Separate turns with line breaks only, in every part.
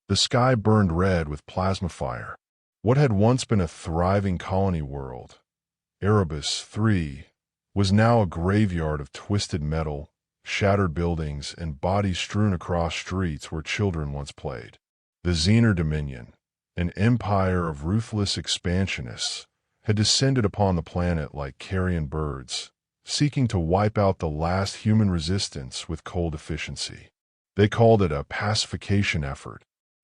The sky burned red with plasma fire. What had once been a thriving colony world, Erebus 3, was now a graveyard of twisted metal, shattered buildings, and bodies strewn across streets where children once played. The Xenar Dominion, an empire of ruthless expansionists, had descended upon the planet like carrion birds, seeking to wipe out the last human resistance with cold efficiency. They called it a pacification effort.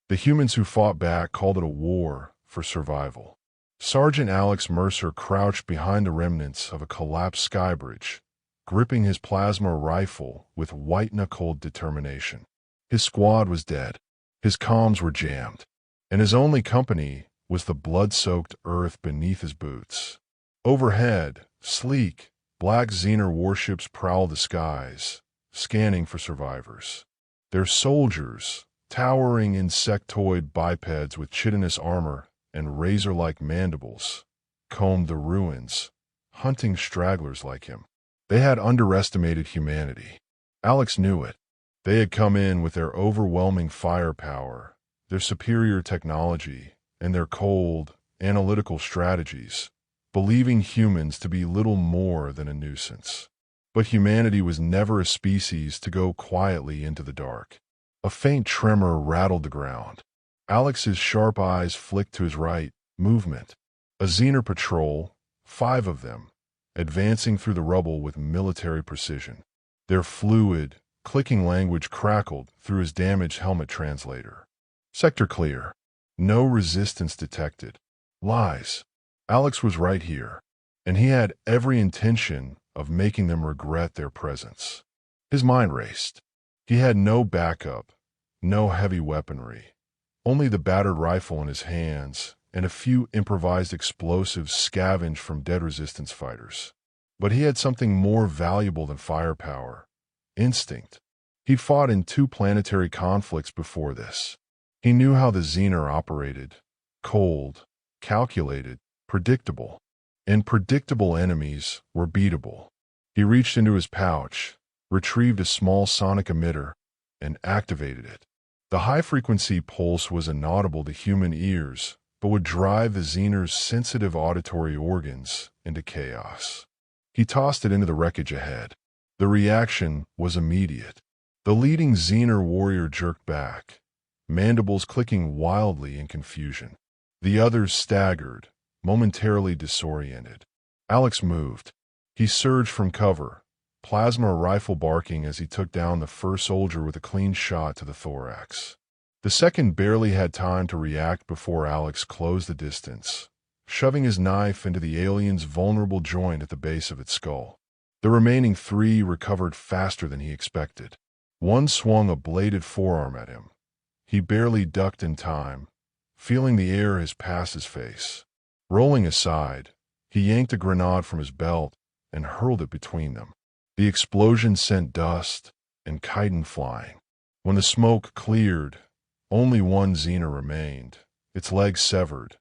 The humans who fought back called it a war for survival. Sergeant Alex Mercer crouched behind the remnants of a collapsed skybridge, gripping his plasma rifle with white-knuckled determination. His squad was dead, his comms were jammed, and his only company was the blood-soaked earth beneath his boots. Overhead, sleek, black Xenar warships prowled the skies, scanning for survivors. Their soldiers, towering insectoid bipeds with chitinous armor and razor-like mandibles, combed the ruins, hunting stragglers like him. They had underestimated humanity. Alex knew it. They had come in with their overwhelming firepower, their superior technology, and their cold, analytical strategies, believing humans to be little more than a nuisance. But humanity was never a species to go quietly into the dark. A faint tremor rattled the ground. Alex's sharp eyes flicked to his right. Movement. A Xenar patrol, 5 of them, advancing through the rubble with military precision. Their fluid, clicking language crackled through his damaged helmet translator. Sector clear. No resistance detected. Lies. Alex was right here, and he had every intention of making them regret their presence. His mind raced. He had no backup, no heavy weaponry, only the battered rifle in his hands and a few improvised explosives scavenged from dead resistance fighters. But he had something more valuable than firepower: instinct. He'd fought in 2 planetary conflicts before this. He knew how the Xenar operated: cold, calculated, predictable. And predictable enemies were beatable. He reached into his pouch, retrieved a small sonic emitter, and activated it. The high-frequency pulse was inaudible to human ears, but would drive the Xenar's sensitive auditory organs into chaos. He tossed it into the wreckage ahead. The reaction was immediate. The leading Xenar warrior jerked back, mandibles clicking wildly in confusion. The others staggered, momentarily disoriented. Alex moved. He surged from cover, plasma rifle barking as he took down the first soldier with a clean shot to the thorax. The second barely had time to react before Alex closed the distance, shoving his knife into the alien's vulnerable joint at the base of its skull. The remaining 3 recovered faster than he expected. One swung a bladed forearm at him. He barely ducked in time, feeling the air past his face. Rolling aside, he yanked a grenade from his belt and hurled it between them. The explosion sent dust and chitin flying. When the smoke cleared, only one Xenar remained, its legs severed,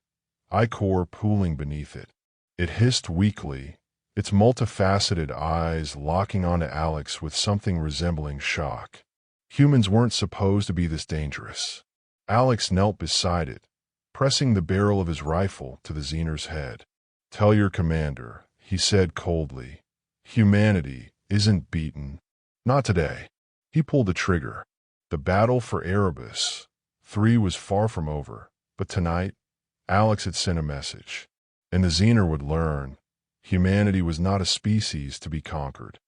ichor pooling beneath it. It hissed weakly, its multifaceted eyes locking onto Alex with something resembling shock. Humans weren't supposed to be this dangerous. Alex knelt beside it, pressing the barrel of his rifle to the Xenar's head. "Tell your commander," he said coldly, "humanity isn't beaten. Not today." He pulled the trigger. The battle for Erebus 3 was far from over, but tonight, Alex had sent a message. And the Xenar would learn humanity was not a species to be conquered.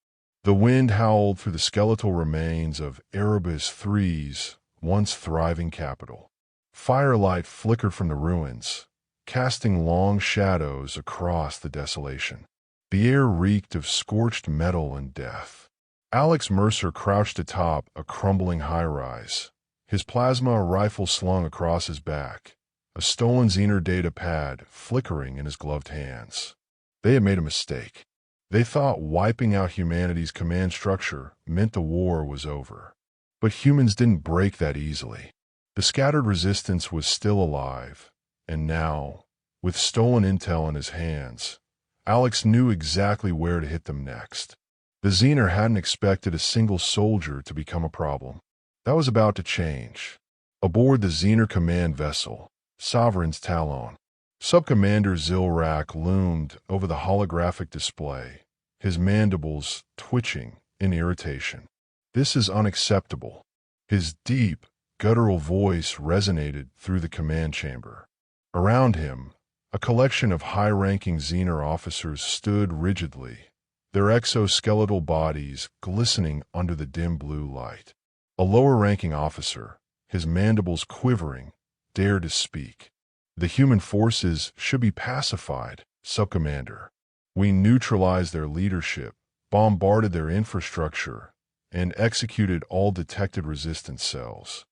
The wind howled through the skeletal remains of Erebus 3's once thriving capital. Firelight flickered from the ruins, casting long shadows across the desolation. The air reeked of scorched metal and death. Alex Mercer crouched atop a crumbling high-rise, his plasma rifle slung across his back, a stolen Xenar data pad flickering in his gloved hands. They had made a mistake. They thought wiping out humanity's command structure meant the war was over. But humans didn't break that easily. The scattered resistance was still alive, and now, with stolen intel in his hands, Alex knew exactly where to hit them next. The Xenar hadn't expected a single soldier to become a problem. That was about to change. Aboard the Xenar command vessel, Sovereign's Talon, Subcommander Zilrak loomed over the holographic display, his mandibles twitching in irritation. "This is unacceptable." His deep, guttural voice resonated through the command chamber. Around him, a collection of high-ranking Xenar officers stood rigidly, their exoskeletal bodies glistening under the dim blue light. A lower-ranking officer, his mandibles quivering, dared to speak. "The human forces should be pacified, Subcommander. We neutralized their leadership, bombarded their infrastructure, and executed all detected resistance cells."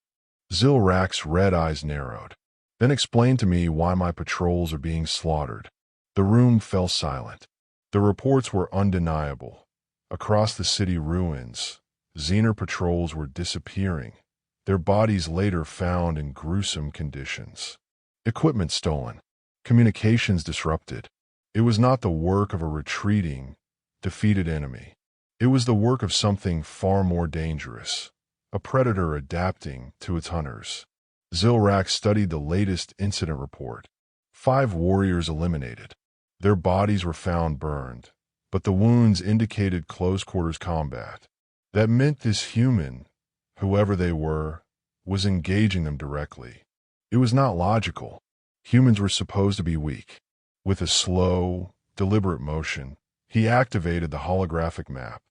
Zilrak's red eyes narrowed. "Then explain to me why my patrols are being slaughtered." The room fell silent. The reports were undeniable. Across the city ruins, Xenar patrols were disappearing, their bodies later found in gruesome conditions. Equipment stolen, communications disrupted. It was not the work of a retreating, defeated enemy. It was the work of something far more dangerous, a predator adapting to its hunters. Zilrak studied the latest incident report. 5 warriors eliminated. Their bodies were found burned, but the wounds indicated close-quarters combat. That meant this human, whoever they were, was engaging them directly. It was not logical. Humans were supposed to be weak. With a slow, deliberate motion, he activated the holographic map.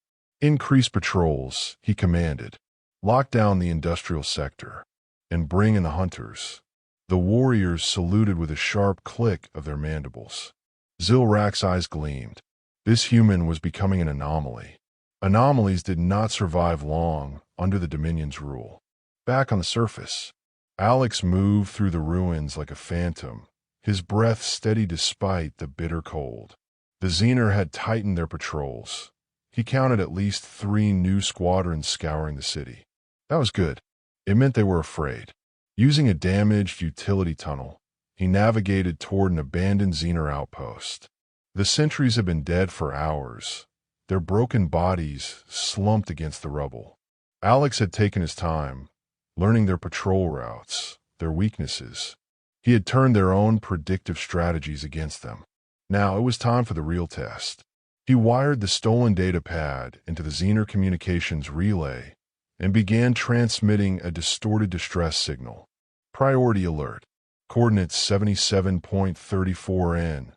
"Increase patrols," he commanded. "Lock down the industrial sector, and bring in the hunters." The warriors saluted with a sharp click of their mandibles. Zilrak's eyes gleamed. This human was becoming an anomaly. Anomalies did not survive long under the Dominion's rule. Back on the surface, Alex moved through the ruins like a phantom, his breath steady despite the bitter cold. The Xenar had tightened their patrols. He counted at least 3 new squadrons scouring the city. That was good. It meant they were afraid. Using a damaged utility tunnel, he navigated toward an abandoned Xenar outpost. The sentries had been dead for hours, their broken bodies slumped against the rubble. Alex had taken his time, learning their patrol routes, their weaknesses. He had turned their own predictive strategies against them. Now it was time for the real test. He wired the stolen data pad into the Xenar communications relay and began transmitting a distorted distress signal. Priority alert. Coordinates 77.34 N,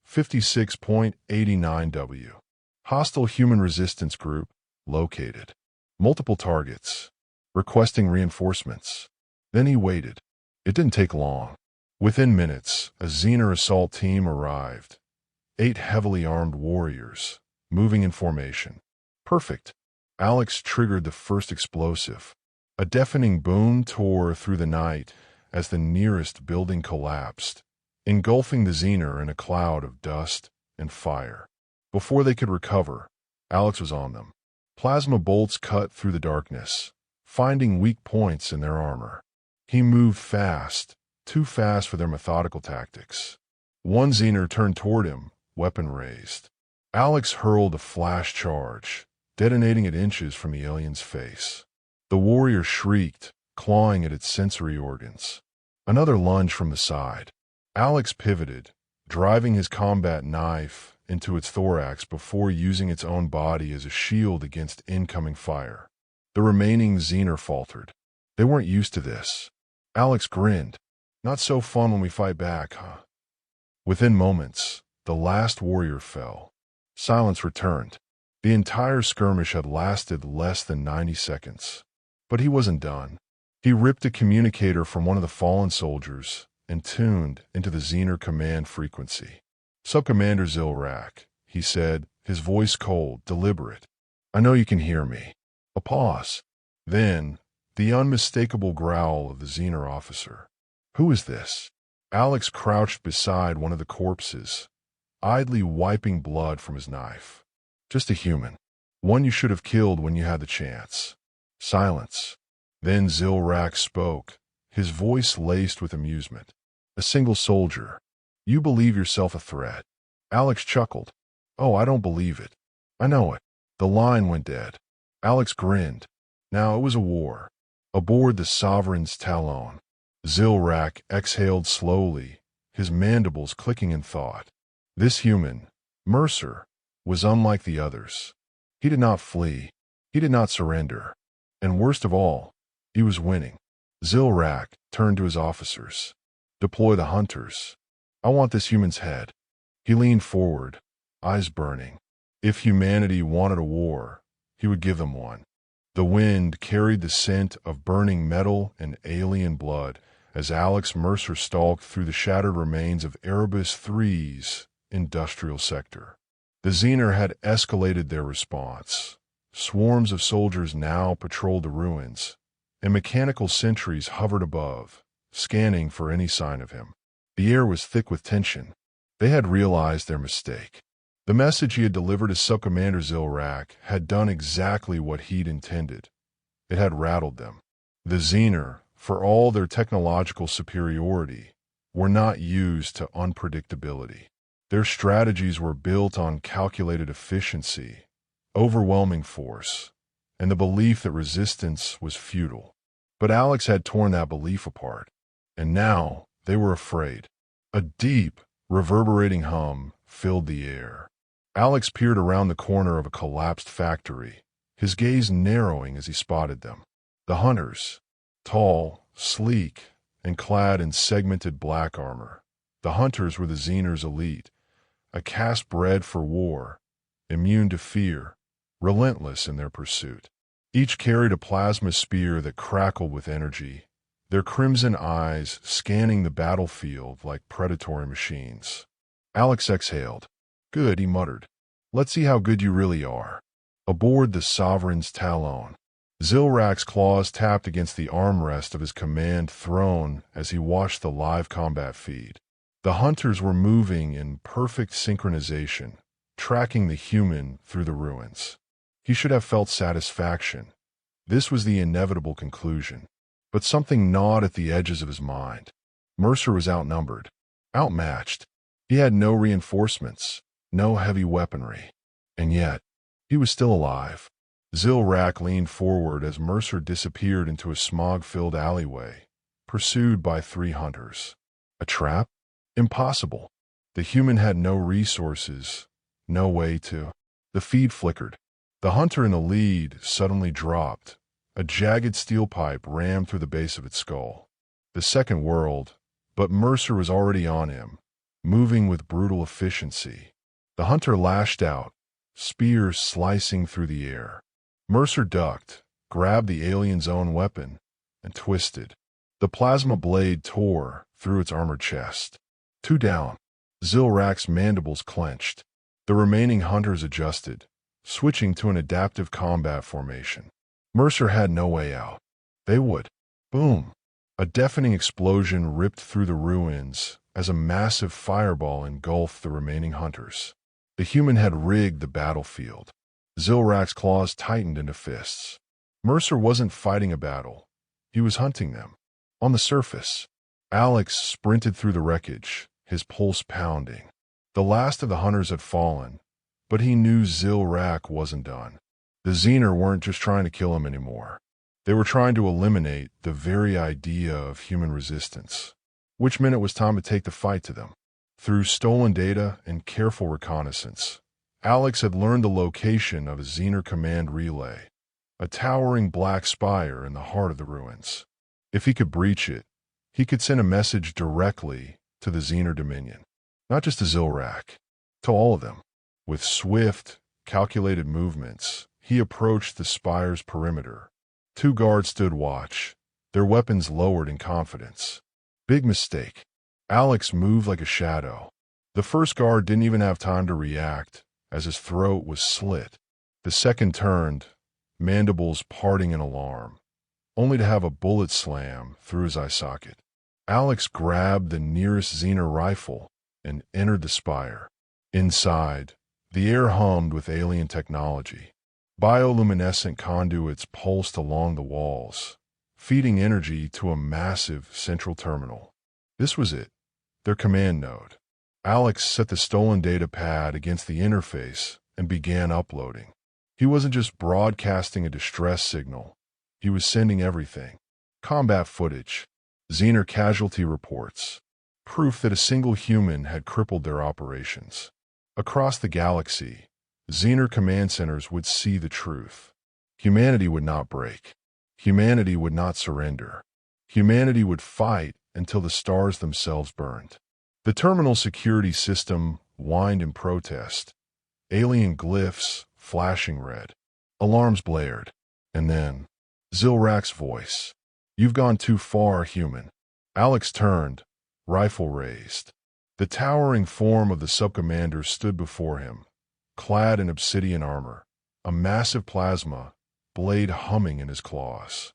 56.89 W. Hostile human resistance group located. Multiple targets. Requesting reinforcements. Then he waited. It didn't take long. Within minutes, a Xenar assault team arrived. 8 heavily armed warriors, moving in formation. Perfect. Alex triggered the first explosive. A deafening boom tore through the night as the nearest building collapsed, engulfing the Xenar in a cloud of dust and fire. Before they could recover, Alex was on them. Plasma bolts cut through the darkness, finding weak points in their armor. He moved fast, too fast for their methodical tactics. One Xenar turned toward him, weapon raised. Alex hurled a flash charge, detonating at inches from the alien's face. The warrior shrieked, clawing at its sensory organs. Another lunge from the side. Alex pivoted, driving his combat knife into its thorax before using its own body as a shield against incoming fire. The remaining Xenar faltered. They weren't used to this. Alex grinned. "Not so fun when we fight back, huh?" Within moments, the last warrior fell. Silence returned. The entire skirmish had lasted less than 90 seconds. But he wasn't done. He ripped a communicator from one of the fallen soldiers and tuned into the Xenar command frequency. "Subcommander Zilrak," he said, his voice cold, deliberate. "I know you can hear me." A pause. Then, the unmistakable growl of the Xenar officer. "Who is this?" Alex crouched beside one of the corpses, idly wiping blood from his knife. "Just a human. One you should have killed when you had the chance." Silence. Then Zilrak spoke, his voice laced with amusement. "A single soldier. You believe yourself a threat." Alex chuckled. "Oh, I don't believe it. I know it." The line went dead. Alex grinned. Now it was a war. Aboard the Sovereign's Talon, Xilrak exhaled slowly, his mandibles clicking in thought. This human, Mercer, was unlike the others. He did not flee. He did not surrender. And worst of all, he was winning. Xilrak turned to his officers. Deploy the hunters. I want this human's head. He leaned forward, eyes burning. If humanity wanted a war, he would give them one. The wind carried the scent of burning metal and alien blood as Alex Mercer stalked through the shattered remains of Erebus III's industrial sector. The Xenar had escalated their response. Swarms of soldiers now patrolled the ruins, and mechanical sentries hovered above, scanning for any sign of him. The air was thick with tension. They had realized their mistake. The message he had delivered to Sub-Commander Xilrak had done exactly what he'd intended. It had rattled them. The Xenar, for all their technological superiority, were not used to unpredictability. Their strategies were built on calculated efficiency, overwhelming force, and the belief that resistance was futile. But Alex had torn that belief apart, and now they were afraid. A deep, reverberating hum filled the air. Alex peered around the corner of a collapsed factory, his gaze narrowing as he spotted them. The hunters, tall, sleek, and clad in segmented black armor. The hunters were the Xenar's elite, a caste bred for war, immune to fear, relentless in their pursuit. Each carried a plasma spear that crackled with energy, their crimson eyes scanning the battlefield like predatory machines. Alex exhaled. Good, he muttered. Let's see how good you really are. Aboard the Sovereign's Talon, Xilrak's claws tapped against the armrest of his command throne as he watched the live combat feed. The hunters were moving in perfect synchronization, tracking the human through the ruins. He should have felt satisfaction. This was the inevitable conclusion. But something gnawed at the edges of his mind. Mercer was outnumbered, outmatched. He had no reinforcements, no heavy weaponry. And yet, he was still alive. Xilrak leaned forward as Mercer disappeared into a smog-filled alleyway, pursued by 3 hunters. A trap? Impossible. The human had no resources, no way to. The feed flickered. The hunter in the lead suddenly dropped. A jagged steel pipe rammed through the base of its skull. The second whirled, but Mercer was already on him, moving with brutal efficiency. The hunter lashed out, spears slicing through the air. Mercer ducked, grabbed the alien's own weapon, and twisted. The plasma blade tore through its armored chest. 2 down. Xilrak's mandibles clenched. The remaining hunters adjusted, switching to an adaptive combat formation. Mercer had no way out. They would. Boom. A deafening explosion ripped through the ruins as a massive fireball engulfed the remaining hunters. The human had rigged the battlefield. Xilrak's claws tightened into fists. Mercer wasn't fighting a battle. He was hunting them. On the surface, Alex sprinted through the wreckage, his pulse pounding. The last of the hunters had fallen, but he knew Xilrak wasn't done. The Xenar weren't just trying to kill him anymore. They were trying to eliminate the very idea of human resistance, which meant it was time to take the fight to them. Through stolen data and careful reconnaissance, Alex had learned the location of a Xenar command relay, a towering black spire in the heart of the ruins. If he could breach it, he could send a message directly to the Xenar Dominion, not just to Xilrak, to all of them. With swift, calculated movements, he approached the spire's perimeter. 2 guards stood watch, their weapons lowered in confidence. Big mistake. Alex moved like a shadow. The first guard didn't even have time to react, as his throat was slit. The second turned, mandibles parting in alarm, only to have a bullet slam through his eye socket. Alex grabbed the nearest Xenar rifle and entered the spire. Inside, the air hummed with alien technology. Bioluminescent conduits pulsed along the walls, feeding energy to a massive central terminal. This was it, their command node. Alex set the stolen data pad against the interface and began uploading. He wasn't just broadcasting a distress signal. He was sending everything. Combat footage. Xenar casualty reports. Proof that a single human had crippled their operations. Across the galaxy, Xenar command centers would see the truth. Humanity would not break. Humanity would not surrender. Humanity would fight until the stars themselves burned. The terminal security system whined in protest. Alien glyphs flashing red. Alarms blared. And then, Zilrak's voice. "You've gone too far, human." Alex turned, rifle raised. The towering form of the subcommander stood before him, clad in obsidian armor, a massive plasma blade humming in his claws.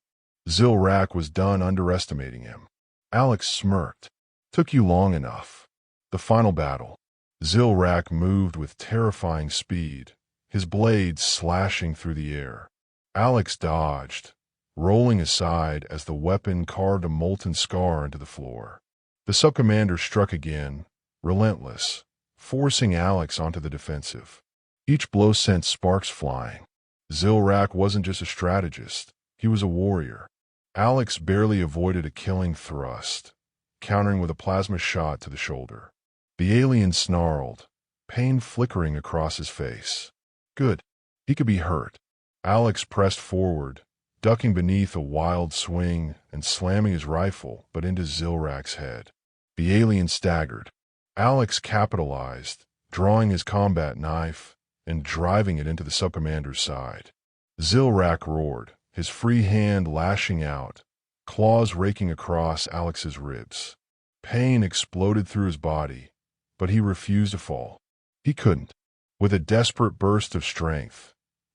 Zilrak was done underestimating him. Alex smirked. "Took you long enough." The final battle. Zilrak moved with terrifying speed, his blades slashing through the air. Alex dodged, rolling aside as the weapon carved a molten scar into the floor. The subcommander struck again, relentless, forcing Alex onto the defensive. Each blow sent sparks flying. Zilrak wasn't just a strategist, he was a warrior. Alex barely avoided a killing thrust, countering with a plasma shot to the shoulder. The alien snarled, pain flickering across his face. Good. He could be hurt. Alex pressed forward, ducking beneath a wild swing and slamming his rifle but into Zilrak's head. The alien staggered. Alex capitalized, drawing his combat knife and driving it into the subcommander's side. Zilrak roared, his free hand lashing out, claws raking across Alex's ribs. Pain exploded through his body, but he refused to fall. He couldn't. With a desperate burst of strength,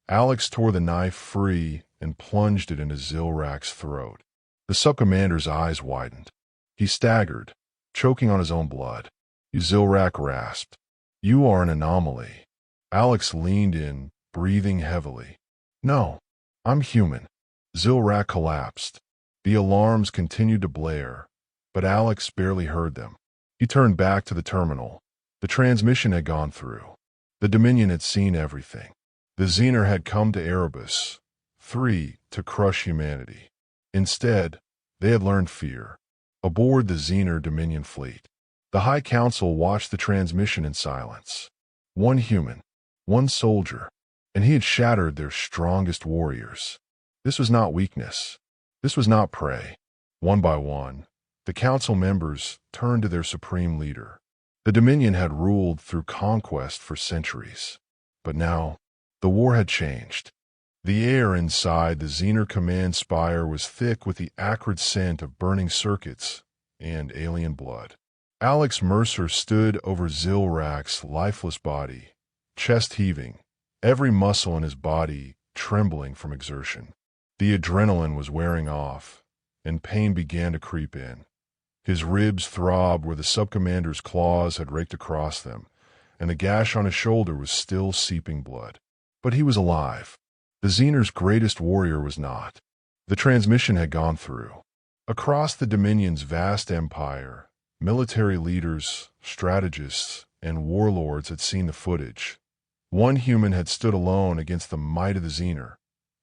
Alex tore the knife free and plunged it into Zilrak's throat. The subcommander's eyes widened. He staggered, choking on his own blood. Zilrak rasped, "You are an anomaly." Alex leaned in, breathing heavily. "No, I'm human." Zilrak collapsed. The alarms continued to blare, but Alex barely heard them. He turned back to the terminal. The transmission had gone through. The Dominion had seen everything. The Xenar had come to Erebus, 3, to crush humanity. Instead, they had learned fear. Aboard the Xenar Dominion fleet, the High Council watched the transmission in silence. One human, one soldier, and he had shattered their strongest warriors. This was not weakness. This was not prey. One by one, the council members turned to their supreme leader. The Dominion had ruled through conquest for centuries. But now, the war had changed. The air inside the Xenar command spire was thick with the acrid scent of burning circuits and alien blood. Alex Mercer stood over Zilrak's lifeless body, chest heaving, every muscle in his body trembling from exertion. The adrenaline was wearing off, and pain began to creep in. His ribs throbbed where the subcommander's claws had raked across them, and the gash on his shoulder was still seeping blood. But he was alive. The Xenar's greatest warrior was not. The transmission had gone through. Across the Dominion's vast empire, military leaders, strategists, and warlords had seen the footage. One human had stood alone against the might of the Xenar,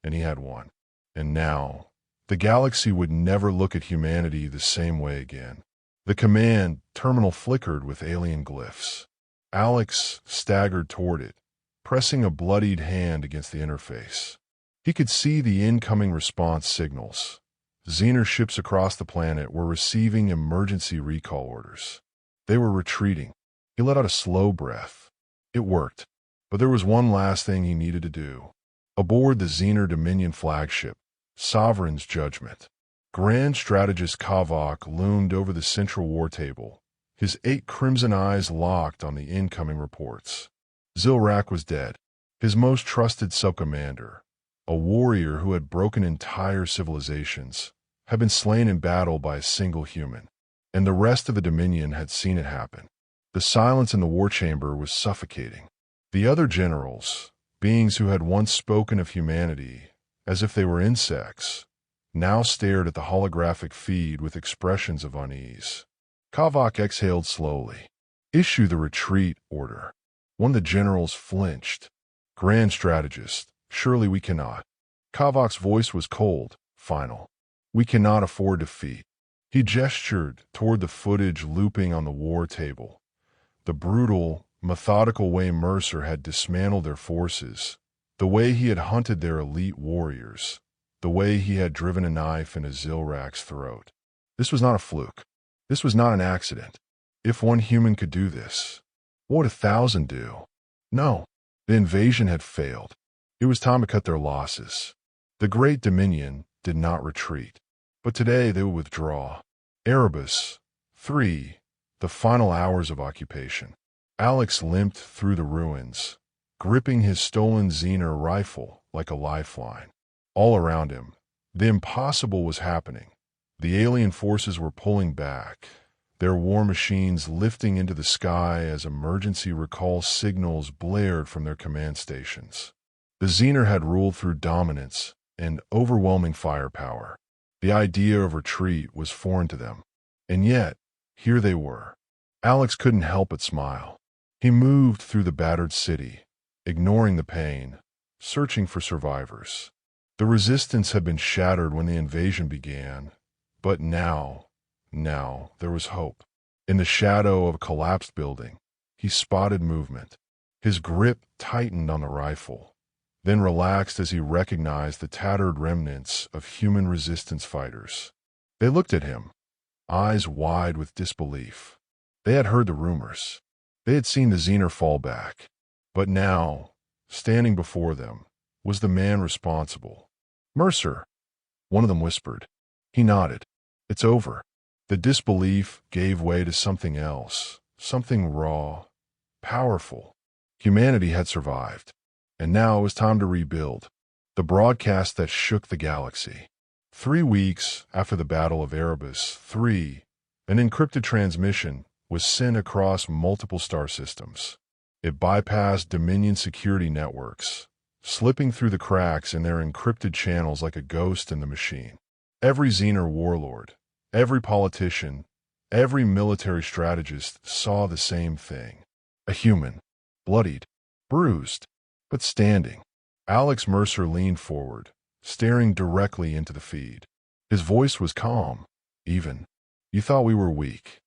and he had won. And now, the galaxy would never look at humanity the same way again. The command terminal flickered with alien glyphs. Alex staggered toward it, pressing a bloodied hand against the interface. He could see the incoming response signals. Xenar ships across the planet were receiving emergency recall orders. They were retreating. He let out a slow breath. It worked, but there was one last thing he needed to do. Aboard the Xenar Dominion flagship, Sovereign's Judgment, Grand Strategist Kavak loomed over the central war table, his 8 crimson eyes locked on the incoming reports. Zilrak was dead, his most trusted subcommander, a warrior who had broken entire civilizations, had been slain in battle by a single human, and the rest of the Dominion had seen it happen. The silence in the war chamber was suffocating. The other generals, beings who had once spoken of humanity as if they were insects, now stared at the holographic feed with expressions of unease. Kavak exhaled slowly. "Issue the retreat order." One of the generals flinched. "Grand Strategist, surely we cannot." Kavak's voice was cold, final. We cannot afford defeat. He gestured toward the footage looping on the war table. The brutal, methodical way Mercer had dismantled their forces, the way he had hunted their elite warriors, the way he had driven a knife into Zilrak's throat. This was not a fluke. This was not an accident. If one human could do this, what would 1,000 do? No, the invasion had failed. It was time to cut their losses. The Great Dominion did not retreat, but today they would withdraw. Erebus, 3, the final hours of occupation. Alex limped through the ruins, gripping his stolen Xenar rifle like a lifeline. All around him, the impossible was happening. The alien forces were pulling back, their war machines lifting into the sky as emergency recall signals blared from their command stations. The Xenar had ruled through dominance and overwhelming firepower. The idea of retreat was foreign to them. And yet, here they were. Alex couldn't help but smile. He moved through the battered city, ignoring the pain, searching for survivors. The resistance had been shattered when the invasion began, but now there was hope. In the shadow of a collapsed building, he spotted movement. His grip tightened on the rifle, then relaxed as he recognized the tattered remnants of human resistance fighters. They looked at him, eyes wide with disbelief. They had heard the rumors. They had seen the Xenar fall back. But now, standing before them, was the man responsible. Mercer, one of them whispered. He nodded. It's over. The disbelief gave way to something else, something raw, powerful. Humanity had survived, and now it was time to rebuild. The broadcast that shook the galaxy. 3 weeks after the Battle of Erebus 3, an encrypted transmission was sent across multiple star systems. It bypassed Dominion security networks, slipping through the cracks in their encrypted channels like a ghost in the machine. Every Xenar warlord, every politician, every military strategist saw the same thing. A human, bloodied, bruised, but standing. Alex Mercer leaned forward, staring directly into the feed. His voice was calm, even. You thought we were weak.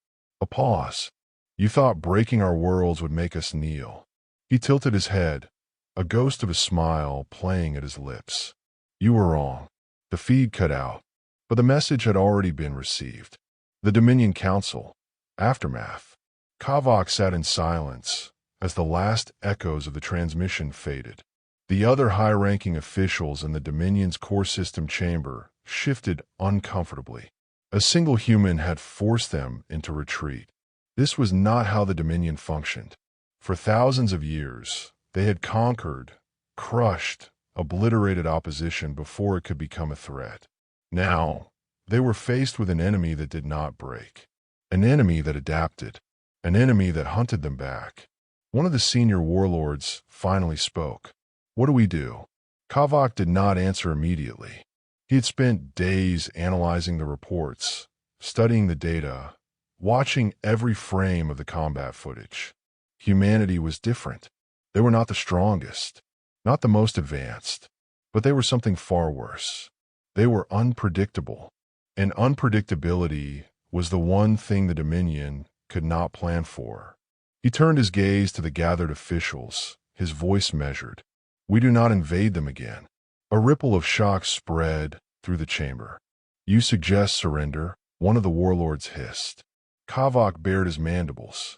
A pause. You thought breaking our worlds would make us kneel. He tilted his head, a ghost of a smile playing at his lips. You were wrong. The feed cut out, but the message had already been received. The Dominion Council. Aftermath. Kavak sat in silence as the last echoes of the transmission faded. The other high-ranking officials in the Dominion's core system chamber shifted uncomfortably. A single human had forced them into retreat. This was not how the Dominion functioned. For thousands of years, they had conquered, crushed, obliterated opposition before it could become a threat. Now, they were faced with an enemy that did not break, an enemy that adapted, an enemy that hunted them back. One of the senior warlords finally spoke. What do we do? Kavak did not answer immediately. He had spent days analyzing the reports, studying the data, watching every frame of the combat footage. Humanity was different. They were not the strongest, not the most advanced, but they were something far worse. They were unpredictable, and unpredictability was the one thing the Dominion could not plan for. He turned his gaze to the gathered officials, his voice measured. We do not invade them again. A ripple of shock spread through the chamber. You suggest surrender? One of the warlords hissed. Kavak bared his mandibles.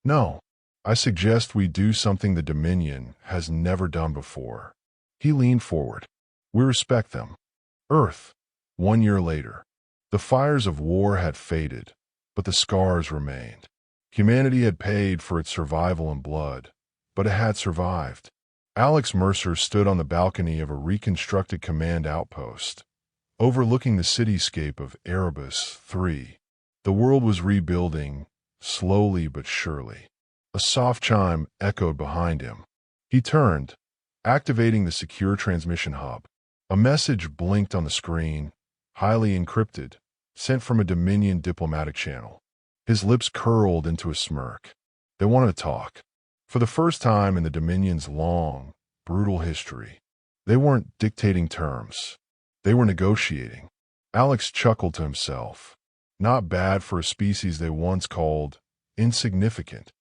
No, I suggest we do something the Dominion has never done before. He leaned forward. We respect them. Earth. 1 year later. The fires of war had faded, but the scars remained. Humanity had paid for its survival in blood, but it had survived. Alex Mercer stood on the balcony of a reconstructed command outpost, overlooking the cityscape of Erebus 3. The world was rebuilding, slowly but surely. A soft chime echoed behind him. He turned, activating the secure transmission hub. A message blinked on the screen, highly encrypted, sent from a Dominion diplomatic channel. His lips curled into a smirk. They wanted to talk. For the first time in the Dominion's long, brutal history, they weren't dictating terms. They were negotiating. Alex chuckled to himself. Not bad for a species they once called insignificant.